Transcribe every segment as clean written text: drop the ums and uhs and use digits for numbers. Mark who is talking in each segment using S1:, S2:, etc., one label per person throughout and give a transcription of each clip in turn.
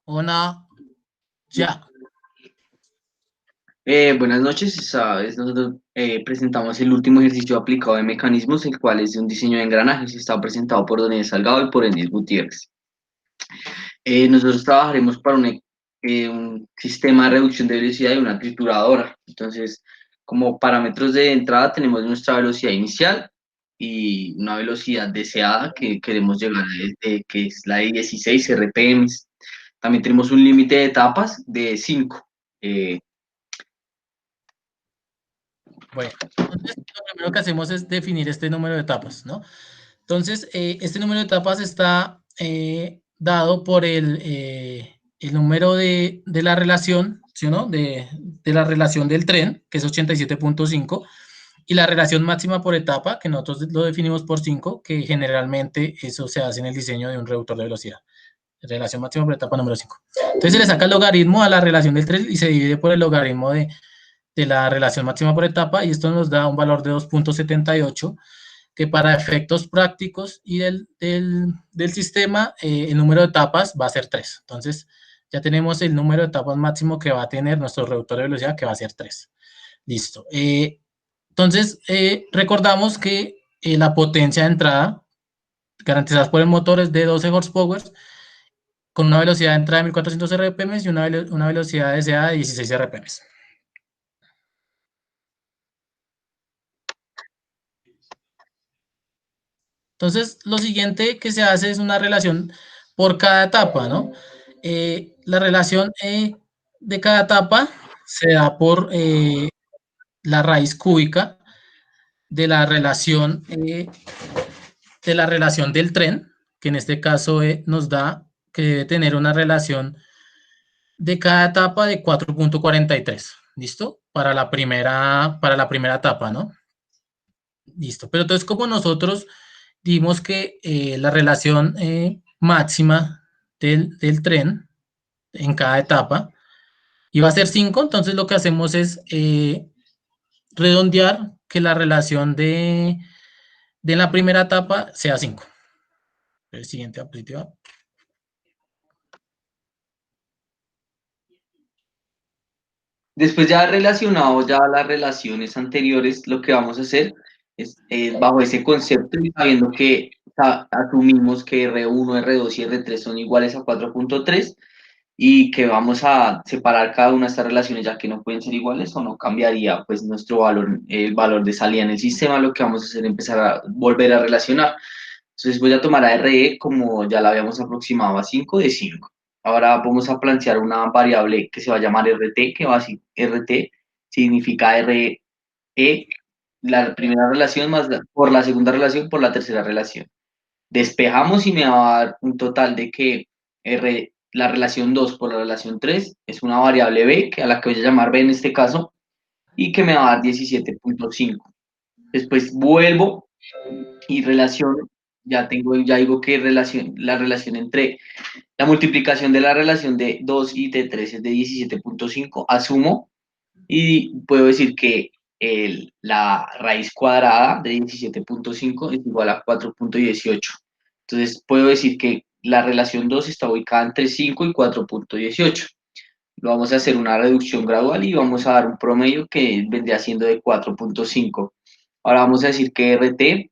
S1: Una, ya.
S2: Buenas noches, esta vez nosotros presentamos el último ejercicio aplicado de mecanismos, el cual es de un diseño de engranajes y está presentado por Donis Salgado y por Enis Gutiérrez. Nosotros trabajaremos para un sistema de reducción de velocidad y una trituradora. Entonces, como parámetros de entrada tenemos nuestra velocidad inicial y una velocidad deseada que queremos llegar que es la de 16 RPM. También tenemos un límite de etapas de 5.
S1: Bueno, entonces lo primero que hacemos es definir este número de etapas, ¿no? Entonces, este número de etapas está dado por el número de la relación, ¿sí o no? De la relación del tren, que es 87.5, y la relación máxima por etapa, que nosotros lo definimos por 5, que generalmente eso se hace en el diseño de un reductor de velocidad. Relación máxima por etapa número 5. Entonces se le saca el logaritmo a la relación del tren y se divide por el logaritmo de la relación máxima por etapa, y esto nos da un valor de 2.78, que para efectos prácticos y del sistema, el número de etapas va a ser 3. Entonces, ya tenemos el número de etapas máximo que va a tener nuestro reductor de velocidad, que va a ser 3. Listo. Entonces, recordamos que la potencia de entrada garantizada por el motor es de 12 horsepower, con una velocidad de entrada de 1400 RPM y una velocidad deseada de 16 RPM. Entonces, lo siguiente que se hace es una relación por cada etapa, ¿no? La relación de cada etapa se da por la raíz cúbica de la relación del tren, que en este caso nos da que debe tener una relación de cada etapa de 4.43, ¿listo? Para la primera etapa, ¿no? Listo. Pero entonces, como nosotros dimos que la relación máxima del tren en cada etapa iba a ser 5, entonces lo que hacemos es redondear que la relación de la primera etapa sea 5. El siguiente diapositiva.
S2: Después ya relacionado ya a las relaciones anteriores, lo que vamos a hacer es, bajo ese concepto y sabiendo que asumimos que R1, R2 y R3 son iguales a 4.3 y que vamos a separar cada una de estas relaciones ya que no pueden ser iguales o no cambiaría pues nuestro valor, el valor de salida en el sistema, lo que vamos a hacer es empezar a volver a relacionar. Entonces voy a tomar a RE como ya la habíamos aproximado a 5 de 5. Ahora vamos a plantear una variable que se va a llamar RT, que va a ser RT, significa RE, la primera relación más por la segunda relación por la tercera relación. Despejamos y me va a dar un total de que la relación 2 por la relación 3 es una variable B, que a la que voy a llamar B en este caso, y que me va a dar 17.5. Después vuelvo y relaciono, ya digo que la relación entre la multiplicación de la relación de 2 y de 3 es de 17.5, asumo y puedo decir que la raíz cuadrada de 17.5 es igual a 4.18. Entonces puedo decir que la relación 2 está ubicada entre 5 y 4.18. Lo vamos a hacer una reducción gradual y vamos a dar un promedio que vendría siendo de 4.5. Ahora vamos a decir que RT,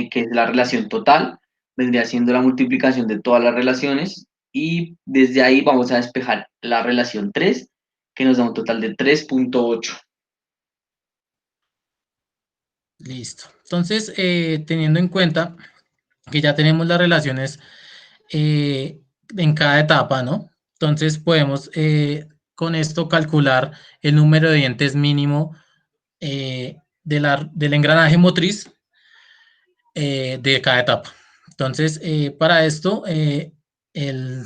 S2: que es la relación total, vendría siendo la multiplicación de todas las relaciones y desde ahí vamos a despejar la relación 3, que nos da un total de 3.8.
S1: Listo. Entonces, teniendo en cuenta que ya tenemos las relaciones en cada etapa, ¿no? Entonces podemos con esto calcular el número de dientes mínimo del engranaje motriz de cada etapa. Entonces, para esto, el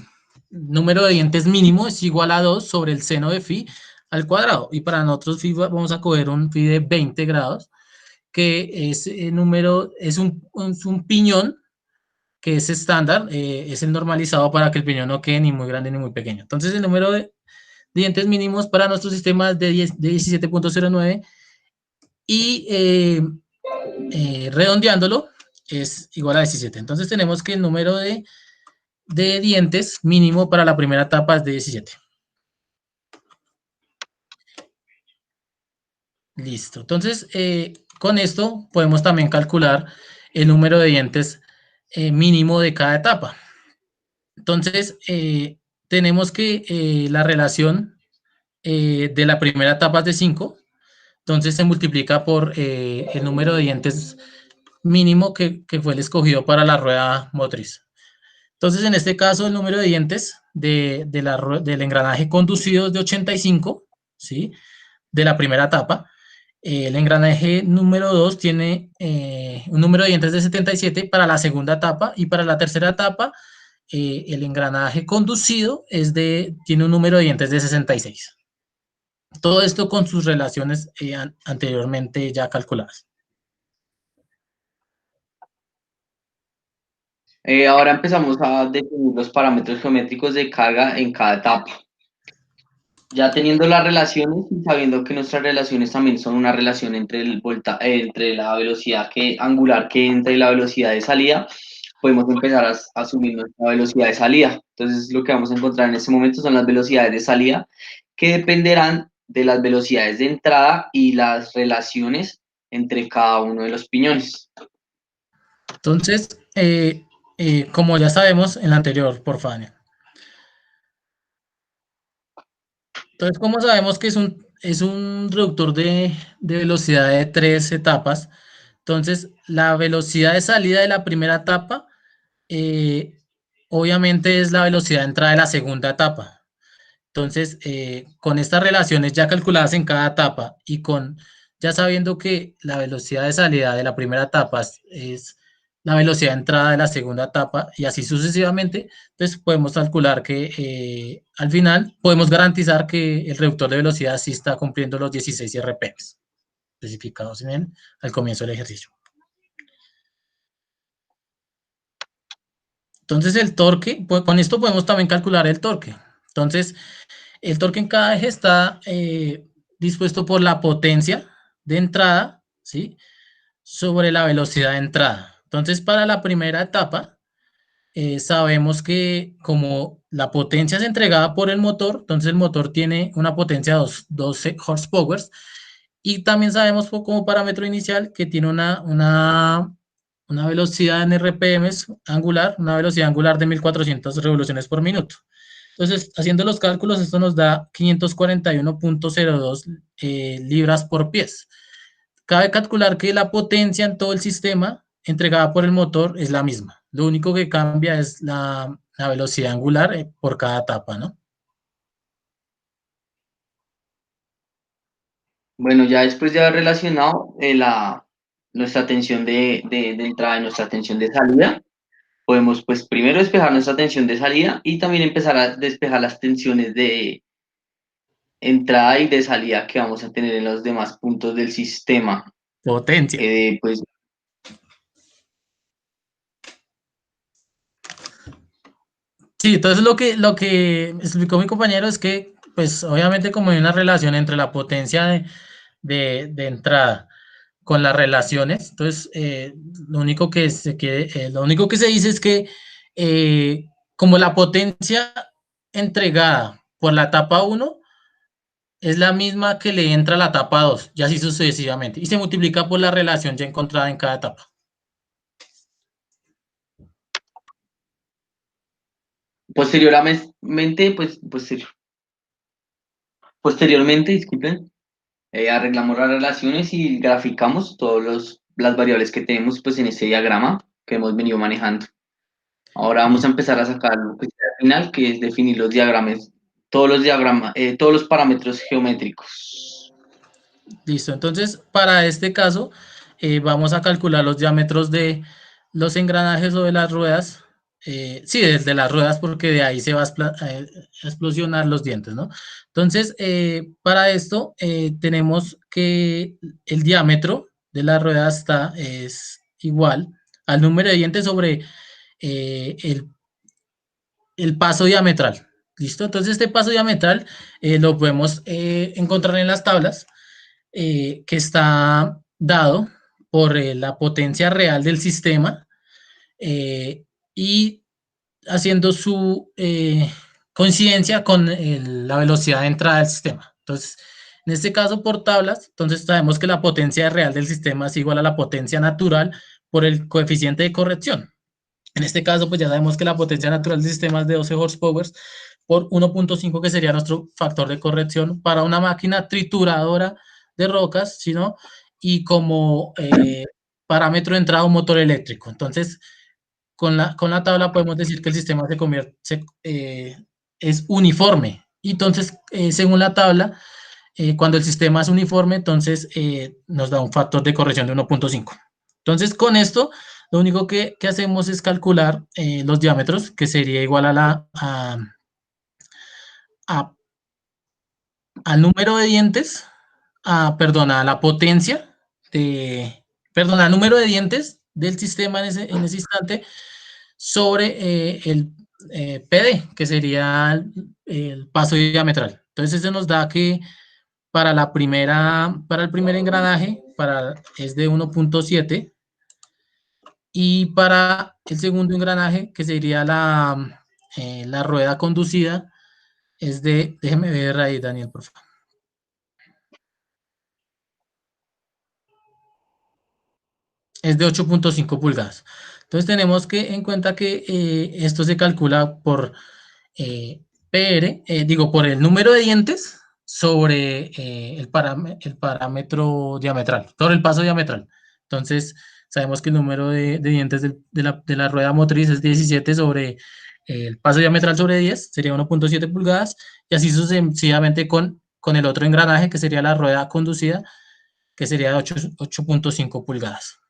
S1: número de dientes mínimo es igual a 2 sobre el seno de phi al cuadrado. Y para nosotros phi vamos a coger un phi de 20 grados, que es es un piñón que es estándar, es el normalizado para que el piñón no quede ni muy grande ni muy pequeño. Entonces, el número de dientes mínimos para nuestro sistema es de 17.09 y redondeándolo es igual a 17. Entonces, tenemos que el número de dientes mínimo para la primera etapa es de 17. Listo. Entonces, con esto podemos también calcular el número de dientes mínimo de cada etapa. Entonces, tenemos que la relación de la primera etapa es de 5, entonces se multiplica por el número de dientes mínimo que fue el escogido para la rueda motriz. Entonces, en este caso, el número de dientes del engranaje conducido es de 85, ¿sí? De la primera etapa. El engranaje número 2 tiene un número de dientes de 77 para la segunda etapa, y para la tercera etapa el engranaje conducido tiene un número de dientes de 66. Todo esto con sus relaciones anteriormente ya calculadas.
S2: Ahora empezamos a definir los parámetros geométricos de carga en cada etapa. Ya teniendo las relaciones y sabiendo que nuestras relaciones también son una relación entre entre la velocidad angular que entra y la velocidad de salida, podemos empezar a asumir nuestra velocidad de salida. Entonces, lo que vamos a encontrar en este momento son las velocidades de salida, que dependerán de las velocidades de entrada y las relaciones entre cada uno de los piñones.
S1: Entonces, como ya sabemos en la anterior, por favor. Entonces, como sabemos que es un reductor de velocidad de 3 etapas, entonces la velocidad de salida de la primera etapa obviamente es la velocidad de entrada de la segunda etapa. Entonces, con estas relaciones ya calculadas en cada etapa y ya sabiendo que la velocidad de salida de la primera etapa es la velocidad de entrada de la segunda etapa y así sucesivamente, entonces podemos calcular que al final podemos garantizar que el reductor de velocidad sí está cumpliendo los 16 RPM especificados al comienzo del ejercicio. Entonces el torque, pues, con esto podemos también calcular el torque. Entonces, el torque en cada eje está dispuesto por la potencia de entrada, ¿sí? Sobre la velocidad de entrada. Entonces, para la primera etapa, sabemos que como la potencia es entregada por el motor, entonces el motor tiene una potencia de 12 horsepower, y también sabemos como parámetro inicial que tiene una velocidad en RPM angular, una velocidad angular de 1400 revoluciones por minuto. Entonces, haciendo los cálculos, esto nos da 541.02 libras por pies. Cabe calcular que la potencia en todo el sistema entregada por el motor es la misma. Lo único que cambia es la velocidad angular por cada etapa, ¿no?
S2: Bueno, ya después de haber relacionado nuestra tensión de entrada y nuestra tensión de salida, podemos pues primero despejar nuestra tensión de salida y también empezar a despejar las tensiones de entrada y de salida que vamos a tener en los demás puntos del sistema.
S1: Potencia.
S2: Pues
S1: Sí, entonces lo que explicó mi compañero es que, pues obviamente como hay una relación entre la potencia de entrada con las relaciones, entonces lo único que se dice es que como la potencia entregada por la etapa 1 es la misma que le entra a la etapa 2, y así sucesivamente, y se multiplica por la relación ya encontrada en cada etapa.
S2: posteriormente, disculpen, arreglamos las relaciones y graficamos todas las variables que tenemos pues en este diagrama que hemos venido manejando. Ahora vamos a empezar a sacar lo que será al final, que es definir los diagramas, todos los parámetros geométricos.
S1: Listo, entonces para este caso vamos a calcular los diámetros de los engranajes o de las ruedas. Sí, desde las ruedas, porque de ahí se va a explosionar los dientes, ¿no? Entonces, para esto tenemos que el diámetro de la rueda es igual al número de dientes sobre el paso diametral. ¿Listo? Entonces este paso diametral lo podemos encontrar en las tablas, que está dado por la potencia real del sistema y haciendo su coincidencia con la velocidad de entrada del sistema. Entonces, en este caso por tablas, entonces sabemos que la potencia real del sistema es igual a la potencia natural por el coeficiente de corrección. En este caso, pues ya sabemos que la potencia natural del sistema es de 12 horsepower por 1.5, que sería nuestro factor de corrección para una máquina trituradora de rocas, ¿no? Y como parámetro de entrada un motor eléctrico. Entonces, con la tabla podemos decir que el sistema se convierte, es uniforme. Y entonces, según la tabla, cuando el sistema es uniforme, entonces nos da un factor de corrección de 1.5. Entonces, con esto, lo único que hacemos es calcular los diámetros, que sería igual a, al número de dientes, perdón, a la potencia perdón, al número de dientes del sistema en ese instante sobre el PD, que sería el paso diametral. Entonces, eso nos da que para el primer engranaje es de 1.7 y para el segundo engranaje, que sería la rueda conducida, es déjeme ver ahí, Daniel, por favor. Es de 8.5 pulgadas. Entonces tenemos que en cuenta que esto se calcula por por el número de dientes sobre el parámetro diametral, sobre el paso diametral. Entonces, sabemos que el número de dientes de la rueda motriz es 17 sobre el paso diametral sobre 10, sería 1.7 pulgadas, y así sucesivamente con el otro engranaje, que sería la rueda conducida, que sería 8.5 pulgadas.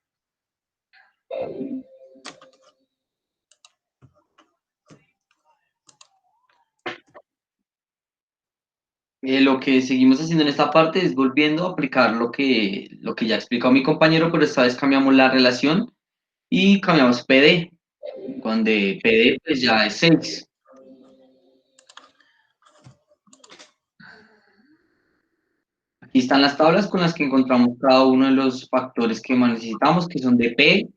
S2: Lo que seguimos haciendo en esta parte es volviendo a aplicar lo que ya explicó mi compañero, pero esta vez cambiamos la relación y cambiamos PD, donde PD pues ya es 6. Aquí están las tablas con las que encontramos cada uno de los factores que más necesitamos, que son de P,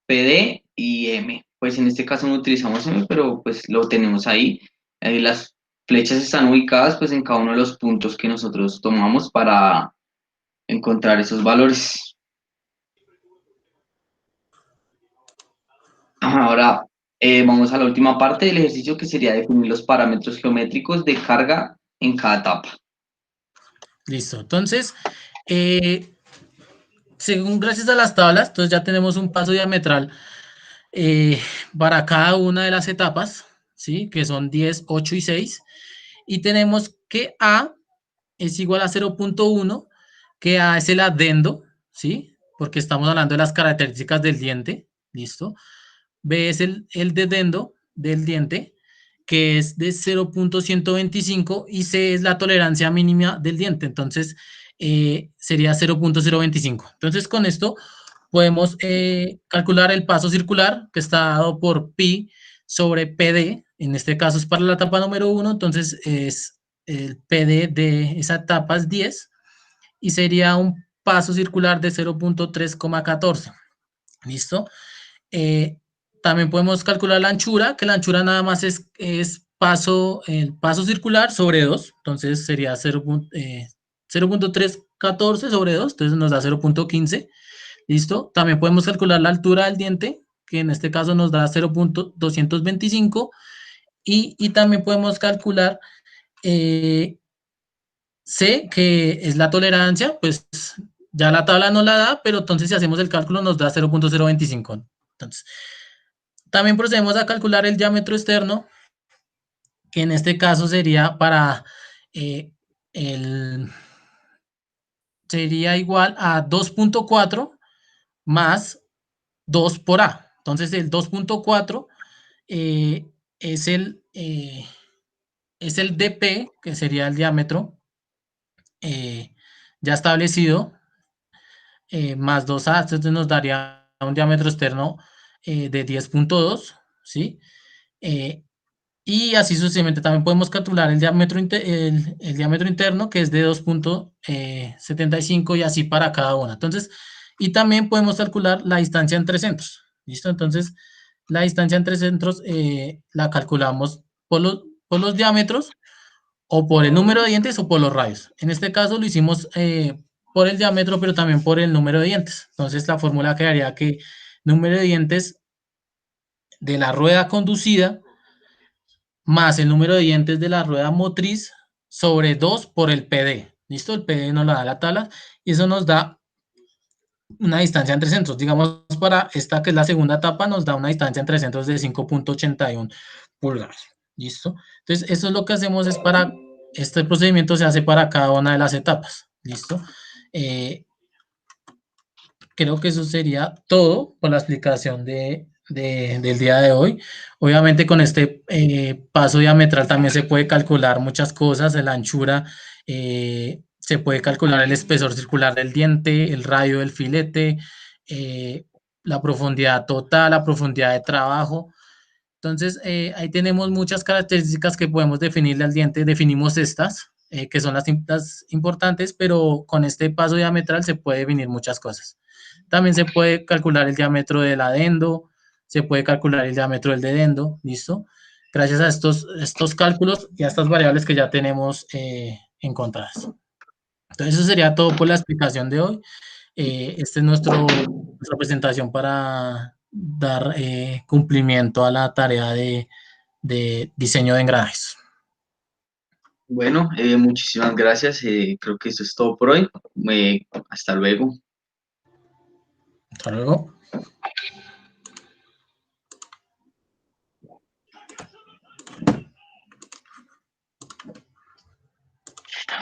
S2: PD y M. Pues en este caso no utilizamos M, pero pues lo tenemos ahí. Las flechas están ubicadas pues en cada uno de los puntos que nosotros tomamos para encontrar esos valores. Ahora vamos a la última parte del ejercicio, que sería definir los parámetros geométricos de carga en cada etapa.
S1: Listo. Entonces, según gracias a las tablas, entonces ya tenemos un paso diametral para cada una de las etapas, ¿sí? Que son 10, 8 y 6. Y tenemos que A es igual a 0.1, que A es el adendo, ¿sí? Porque estamos hablando de las características del diente, ¿listo? B es el dedendo del diente, que es de 0.125, y C es la tolerancia mínima del diente, entonces sería 0.025. Entonces con esto podemos calcular el paso circular, que está dado por pi sobre PD, en este caso es para la etapa número 1, entonces es el PD de esa etapa es 10, y sería un paso circular de 0.314. ¿Listo? Eh, También podemos calcular la anchura, que la anchura nada más es el paso circular sobre 2, entonces sería 0.314 sobre 2, entonces nos da 0.15. ¿Listo? También podemos calcular la altura del diente, que en este caso nos da 0.225, y también podemos calcular C, que es la tolerancia, pues ya la tabla no la da, pero entonces si hacemos el cálculo nos da 0.025. Entonces, también procedemos a calcular el diámetro externo, que en este caso sería eh, sería igual a 2.4 más 2 por A. Entonces el 2.4 eh, es es el dp, que sería el diámetro eh, ya establecido, más 2A, entonces nos daría un diámetro externo de 10.2, ¿sí? Y así sucesivamente. También podemos calcular el diámetro interno, que es de 2.75, y así para cada una. Entonces, y también podemos calcular la distancia entre centros. ¿Listo? Entonces, la distancia entre centros la calculamos por los diámetros o por el número de dientes o por los radios. En este caso lo hicimos por el diámetro, pero también por el número de dientes. Entonces la fórmula quedaría que número de dientes de la rueda conducida más el número de dientes de la rueda motriz sobre 2 por el PD. ¿Listo? El PD nos la da la tabla y eso nos da una distancia entre centros. Digamos, para esta que es la segunda etapa, nos da una distancia entre centros de 5,81 pulgadas. ¿Listo? Entonces, eso es lo que hacemos es para, este procedimiento se hace para cada una de las etapas. ¿Listo? Eh, Creo que eso sería todo por la explicación del día de hoy. Obviamente con este paso diametral también se puede calcular muchas cosas, la anchura, se puede calcular el espesor circular del diente, el radio del filete, eh, la profundidad total, la profundidad de trabajo. Entonces, ahí tenemos muchas características que podemos definirle al diente. Definimos estas, que son las importantes, pero con este paso diametral se puede definir muchas cosas. También se puede calcular el diámetro del adendo, se puede calcular el diámetro del dedendo, ¿listo? Gracias a estos cálculos y a estas variables que ya tenemos encontradas. Entonces, eso sería todo por la explicación de hoy. Este es nuestra presentación para dar cumplimiento a la tarea de diseño de engranajes.
S2: Bueno, muchísimas gracias. Creo que eso es todo por hoy. Hasta luego.
S1: Hasta luego.